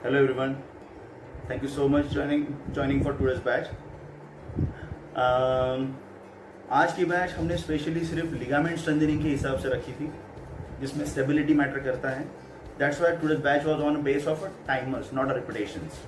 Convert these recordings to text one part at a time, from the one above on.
Hello everyone. Thank you so much joining for today's batch. आज की batch हमने specially सिर्फ लिगामेंट स्ट्रेंथनिंग के हिसाब से रखी थी, जिसमें स्टेबिलिटी मैटर करता है. That's why today's batch was on base of timers, not a repetitions.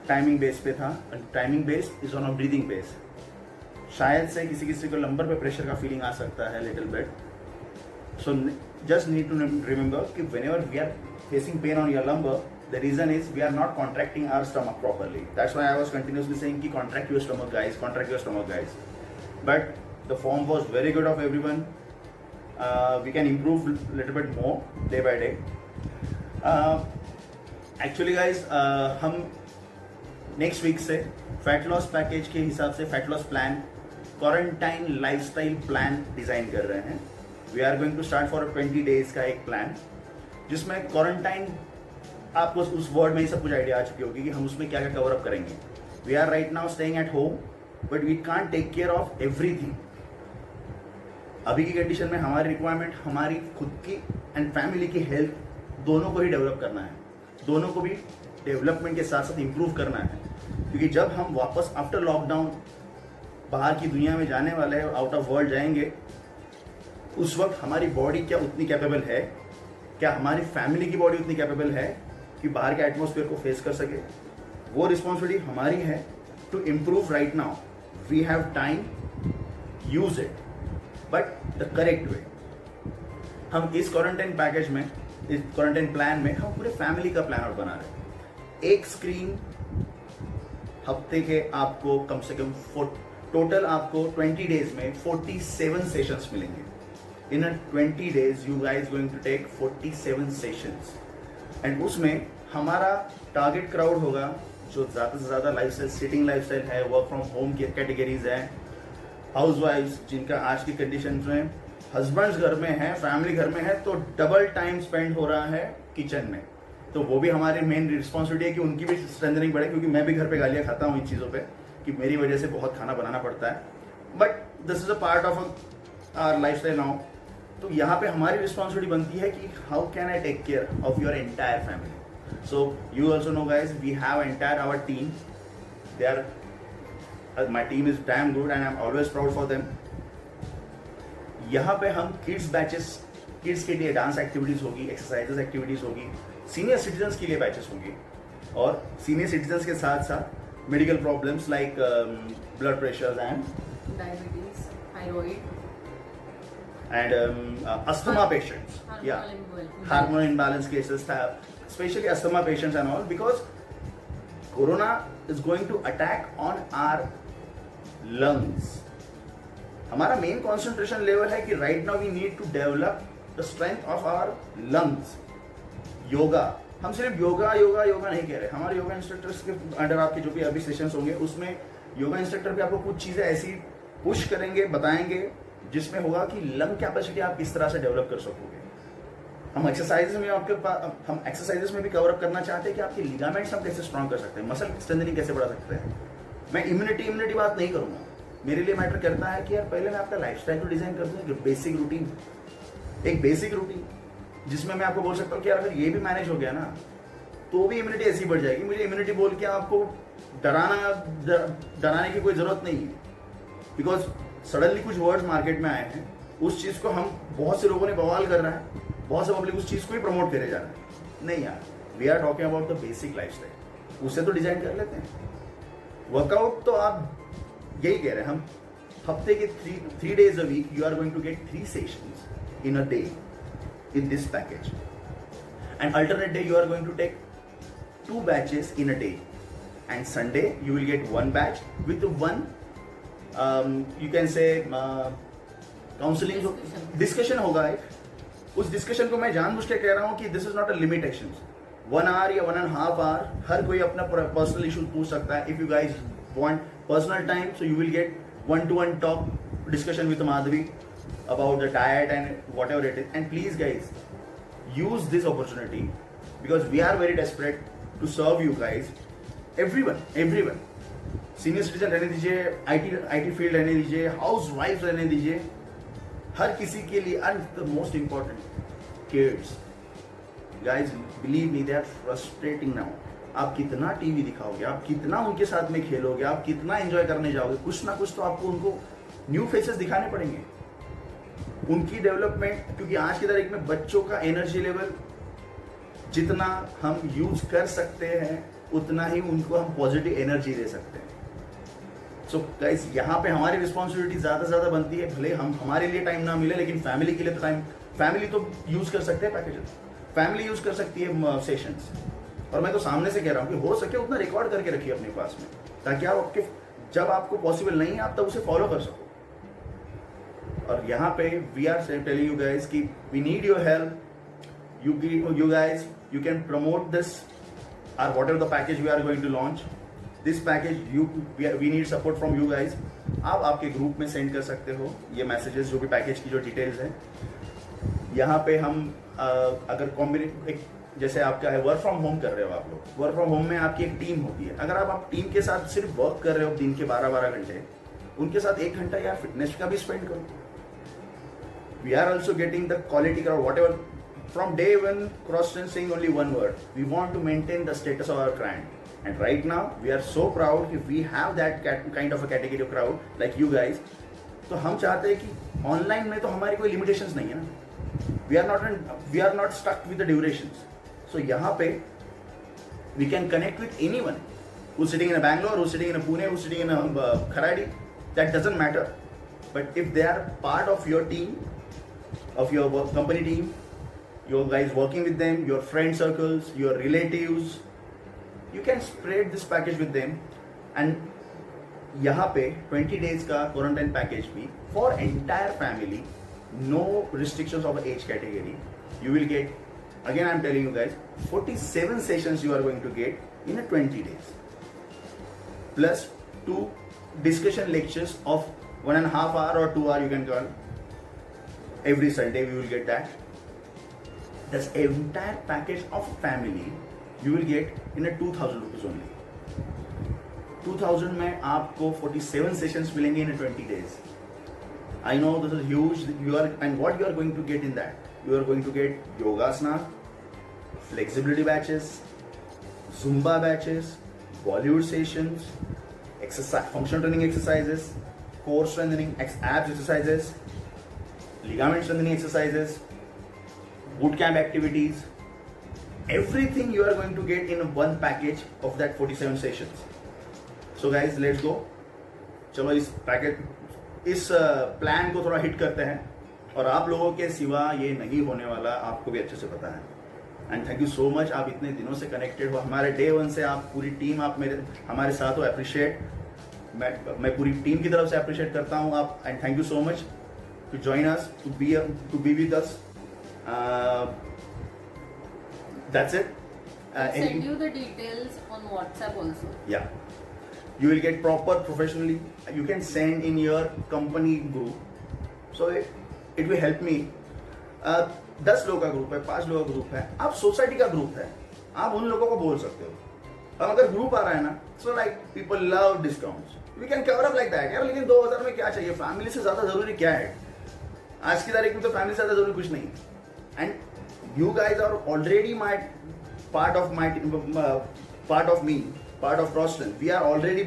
Timing base पे था. Timing base is on a breathing base. शायद से किसी किसी को लंबर पे प्रेशर का फीलिंग आ सकता है little bit. So just need to remember कि whenever we are facing pain on your lumbar, the reason is we are not contracting our stomach properly. That's why I was continuously saying ki contract your stomach guys, contract your stomach guys. But the form was very good of everyone. We can improve little bit more day by day. Actually guys, हम next week से fat loss package के हिसाब से fat loss plan, quarantine lifestyle plan design कर रहे हैं. We are going to start for 20 days का एक plan, जिसमें क्वारंटाइन, आपको उस वर्ड में ही सब कुछ आइडिया आ चुकी होगी कि हम उसमें क्या क्या कवर अप करेंगे. We are right now staying at home, but we can't take care of everything. अभी की कंडीशन में हमारी रिक्वायरमेंट हमारी खुद की एंड फैमिली की हेल्थ दोनों को ही डेवलप करना है. दोनों को भी डेवलपमेंट के साथ साथ इम्प्रूव करना है, क्योंकि जब हम वापस आफ्टर लॉकडाउन बाहर की दुनिया में जाने वाले हैं, आउट ऑफ वर्ल्ड जाएंगे, उस वक्त हमारी बॉडी क्या उतनी कैपेबल है, क्या हमारी फैमिली की बॉडी उतनी कैपेबल है कि बाहर के एटमॉस्फेयर को फेस कर सके. वो रिस्पॉन्सिबिलिटी हमारी है to improve. Right now we have time, use it, but the correct way. हम इस क्वारंटाइन पैकेज में, इस क्वारंटाइन प्लान में हम पूरे फैमिली का प्लान आउट बना रहे हैं. एक स्क्रीन हफ्ते के आपको कम से कम टोटल आपको 20 डेज में 47 सेशंस मिलेंगे. In a 20 days, you guys going to take 47 sessions. And उसमें हमारा टारगेट क्राउड होगा जो ज़्यादा से ज़्यादा लाइफस्टाइल, सिटिंग लाइफस्टाइल है, वर्क फ्रॉम होम की कैटेगरीज हैं, हाउस वाइफ्स जिनका आज की कंडीशन में हस्बैंड्स घर में है, फैमिली घर में है, तो डबल टाइम स्पेंड हो रहा है किचन में. तो वो भी हमारी मेन रिस्पॉन्सिबिलिटी है कि उनकी भी स्ट्रेंथनिंग बढ़े, क्योंकि मैं भी घर पे गालियाँ खाता हूँ इन चीज़ों पे कि मेरी वजह से बहुत खाना बनाना पड़ता है. But this is a part of our lifestyle now. तो यहाँ पे हमारी रिस्पॉन्सिबिलिटी बनती है कि how can I take care of your entire family. So you also know guys, we have entire our team. They are, my team is damn good and I am always proud for them. यहाँ पे हम kids batches, kids के लिए dance activities होगी, exercises activities होगी, senior citizens के लिए batches होंगी, और सीनियर सिटीजन्स के साथ साथ medical problems like blood pressure and diabetes, thyroid, and asthma patients, hormonal imbalance cases, especially asthma patients and all, because corona is going to attack on our lungs. हमारा main concentration level है कि right now we need to develop the strength of our lungs. Yoga, हम सिर्फ योगा योगा योगा नहीं कह रहे. हमारे yoga instructors के अंडर आपके जो भी अभी सेशंस होंगे, उसमें योगा इंस्ट्रक्टर भी आपको कुछ चीजें ऐसी पुश करेंगे, बताएंगे, जिसमें होगा कि लंग कैपेसिटी आप किस तरह से डेवलप कर सकोगे. हम एक्सरसाइजेस में हम एक्सरसाइजेस में भी कवर अप करना चाहते हैं कि आपके लिगामेंट्स हम कैसे स्ट्रॉन्ग कर सकते हैं, मसल स्ट्रेंथनिंग कैसे बढ़ा सकते हैं. मैं इम्यूनिटी बात नहीं करूंगा. मेरे लिए मैटर करता है कि यार पहले मैं आपका लाइफस्टाइल को डिजाइन कर दूं, बेसिक रूटीन, एक बेसिक रूटीन जिसमें मैं आपको बोल सकता हूँ कि यार अगर ये भी मैनेज हो गया ना, तो भी इम्यूनिटी ऐसी बढ़ जाएगी. मुझे इम्यूनिटी बोल के आपको डराने की कोई जरूरत नहीं है, बिकॉज सडनली कुछ वर्ड्स मार्केट में आए हैं, उस चीज को हम बहुत से लोगों ने बवाल कर रहा है, बहुत से पब्लिक उस चीज को ही प्रमोट करे जा रहा है. नहीं यार, we are talking about the basic lifestyle. उससे तो डिजाइन कर लेते हैं. वर्कआउट तो आप यही कह रहे हैं, हम हफ्ते के 3 days a week you are going to get 3 sessions in a day in this package, and alternate day you are going to take 2 batches in a day, and Sunday you will get 1 batch with one you can say counselling discussion होगा एक. उस discussion को मैं जानबूझ के कह रहा हूँ कि this is not a limitation. 1 hour या 1.5 hour हर कोई अपना पर्सनल इशू पूछ सकता है. If you guys want personal time, so you will get 1-to-1 talk discussion with Madhavi about the diet and whatever it is. And please guys, use this opportunity, because we are very desperate to serve you guys. Everyone, senior citizen रहने दीजिए, IT field रहने दीजिए, house wife रहने दीजिए, हर किसी के लिए. And the most important, kids, guys believe me, they are frustrating now. आप कितना टीवी दिखाओगे, आप कितना उनके साथ में खेलोगे, आप कितना एंजॉय करने जाओगे, कुछ ना कुछ तो आपको उनको न्यू फेसेस दिखाने पड़ेंगे। उनकी डेवलपमेंट, क्योंकि आज की तारीख में बच्चों का एनर्जी लेवल जितना हम यूज कर सकते हैं उतना ही उनको हम पॉजिटिव एनर्जी दे सकते हैं। सो गाइस, यहाँ पे हमारी रिस्पॉन्सिबिलिटी ज्यादा से ज्यादा बनती है। भले हमारे लिए टाइम ना मिले, लेकिन फैमिली के लिए टाइम, फैमिली तो यूज कर सकते हैं पैकेजेस, फैमिली यूज कर सकती है सेशंस। और मैं तो सामने से कह रहा हूँ कि हो सके उतना रिकॉर्ड करके रखिए अपने पास में, ताकि आप आपके जब आपको पॉसिबल नहीं है आप तब उसे फॉलो कर सको। और यहाँ पे we are telling you guys कि we need your help, you guys, you can promote this or whatever the package we are going to launch. This package we need support from you guys. आप आपके group में send कर सकते हो ये messages, जो भी पैकेज की जो डिटेल्स है। यहाँ पे हम अगर जैसे आपका है वर्क फ्रॉम होम कर रहे हो आप लोग, वर्क फ्रॉम होम में आपकी एक टीम होती है। अगर आप टीम के साथ सिर्फ वर्क कर रहे हो दिन के 12-12 घंटे, उनके साथ 1 घंटा यार फिटनेस का भी स्पेंड करो। We are also getting the quality crowd, whatever. From day one, Crosstrend saying only one word: we want to maintain the status of our client. And right now, we are so proud if we have that kind of a category of crowd like you guys. तो हम चाहते हैं कि online में तो हमारी कोई limitations नहीं है ना। We are not stuck with the durations. So यहाँ पे we can connect with anyone who's sitting in a Bangalore, who's sitting in a Pune, who's sitting in a Kharadi. That doesn't matter. But if they are part of your team, of your company team, your guys working with them, your friend circles, your relatives, you can spread this package with them. And यहाँ पे 20 days का quarantine package भी for entire family, no restrictions of age category. You will get, again I'm telling you guys, 47 sessions you are going to get in a 20 days. Plus 2 discussion lectures of 1.5 hour or 2 hour you can call. Every Sunday we will get that. This entire package of family you will get in a 2000 rupees only. 2000 में आपको 47 sessions मिलेंगे in a 20 days. I know this is huge. And what you are going to get in that? You are going to get yogasana, flexibility batches, Zumba batches, Bollywood sessions, exercise, functional training exercises, core strengthening, abs exercises, ligament strengthening exercises, boot camp activities, everything you are going to get in one package of that 47 sessions. So guys, let's go. चलो इस plan को थोड़ा hit करते हैं, और आप लोगों के सिवा ये नहीं होने वाला, आपको भी अच्छे से पता है। And thank you so much, आप इतने दिनों से कनेक्टेड हो हमारे डे 1 से, आप पूरी टीम आप हमारे साथ हो। अप्रिशिएट, मैं पूरी टीम की तरफ से अप्रिशिएट करता हूँ आप। And thank you so much to join us, to be with us. That's it. Send you the details on WhatsApp also. Yeah, you will get proper professionally. You can send in your company group, so it will help me. 10 लोगों का group है, 5 लोगों का group है, आप society का group है, आप उन लोगों को बोल सकते हो। अब अगर ग्रुप आ रहा है ना, so like people love discounts, we can cover up like that यार। लेकिन 2000 में क्या चाहिए? फैमिली से ज्यादा जरूरी क्या है आज की तारीख में? तो फैमिली से ज्यादा जरूरी कुछ नहीं। And you guys are already part of me, part of Crosstrend. We are already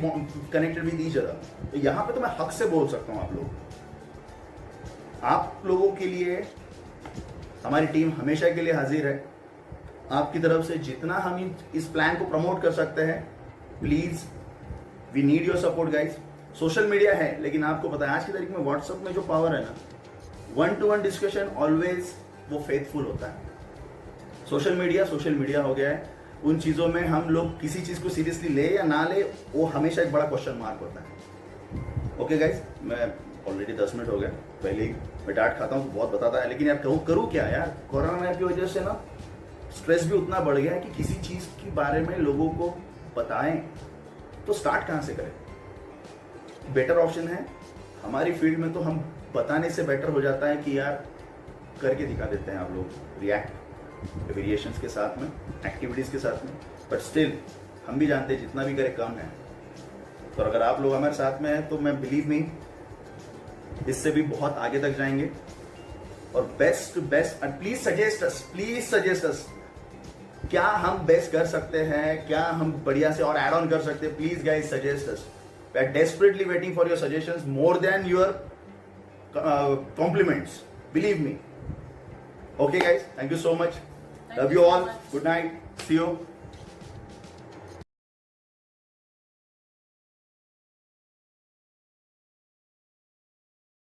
connected with each other. तो यहाँ पे तो मैं हक से बोल सकता हूँ आप लोगों के लिए हमारी टीम हमेशा के लिए हाजिर है। आपकी तरफ से जितना हम इस प्लान को प्रमोट कर सकते हैं, please we need your support guys. Social media है, लेकिन आपको पता है आज की तारीख में व्हाट्सएप में जो पावर है ना, 1-to-1 डिस्कशन ऑलवेज वो फेथफुल होता है। सोशल मीडिया हो गया है, उन चीज़ों में हम लोग किसी चीज़ को सीरियसली ले या ना ले, वो हमेशा एक बड़ा क्वेश्चन मार्क होता है। ओके गाइज, मैं ऑलरेडी 10 मिनट हो गए, पहले ही मैं डांट खाता हूँ तो बहुत बताता है, लेकिन यार करूँ क्या यार? कोरोना की वजह से ना स्ट्रेस भी उतना बढ़ गया है कि किसी चीज़ के बारे में लोगों को बताएं तो स्टार्ट कहाँ से करें? बेटर ऑप्शन है हमारी फील्ड में, तो हम बताने से बेटर हो जाता है कि यार करके दिखा देते हैं आप लोग, रिएक्ट वेरिएशंस के साथ में, एक्टिविटीज़ के साथ में। बट स्टिल हम भी जानते हैं जितना भी करें कम है। तो अगर आप लोग हमारे साथ में हैं तो मैं बिलीव मी, इससे भी बहुत आगे तक जाएंगे। और best and please suggest us क्या हम बेस्ट कर सकते हैं, क्या हम बढ़िया से और एड ऑन कर सकते हैं. Please guys suggest us. We are desperately waiting for your suggestions more than your compliments. Believe me. Okay guys, thank you so much. Thank Love you you so all. much. Good night. See you.